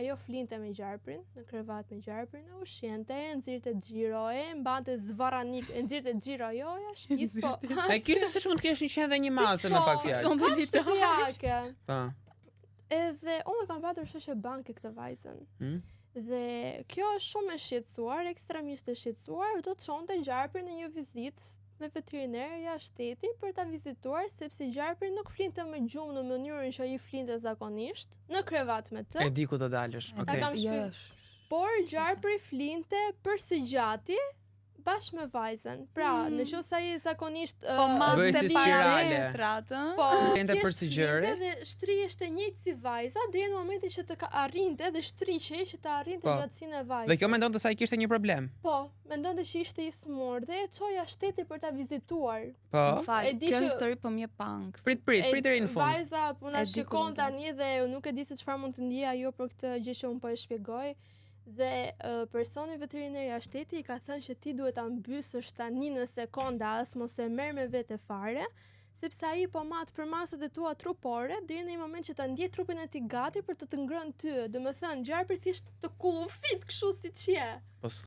Ajo flinte me gjarprin, në krevat me gjarprin, e ushqente, e nxirte xhiro, e mbante zvarranik, e nxirte xhiro joja, shtëpis, po. E kishte se shumë të kesh një qenë dhe një mace me pak fjalë. Po, shtëpiake. Po. Edhe unë kam patur shoqe banke këtë vajzën. Dhe kjo është shumë e shqetësuar, ekstremisht e shqetësuar, do të çonte gjarprin në një vizitë me veteriner jashtë shteti për ta vizituar, sepse gjarpri nuk flinte me gjumë në mënyrën që ai flinte zakonisht, në krevat me të. E di ku do dalësh. Okej. Por gjarpri flinte për së gjati bashkë me vajzën. Pra, nëse ai zakonisht bëj si spirale. Po, flinte për së gjëri dhe shtrihej njëjtë si vajza deri në momentin që të arrinte dhe shtrihej që të arrinte gjatësinë e vajzës. Dhe kjo mendonte se ai kishte një problem. Po, mendonte që ishte i smur dhe e çoja shteti për ta vizituar. Po. Kjo histori po më pank. Prit deri në fund. Vajza po na shikon tani dhe nuk e di se çfarë mund të ndjej ajo për këtë gjë që unë po e shpjegoj. Dhe personi veteriner jashtë shteti i ka thënë që ti duhet ta mbysësh tani në sekonda as mos e merr me vete fare, sepse ai po mat për masat e tua trupore deri në një moment që ta ndjej trupin e tij gati për të ngrënë ty. Domethënë gjarpri thjesht të kullufit kështu siç je. Po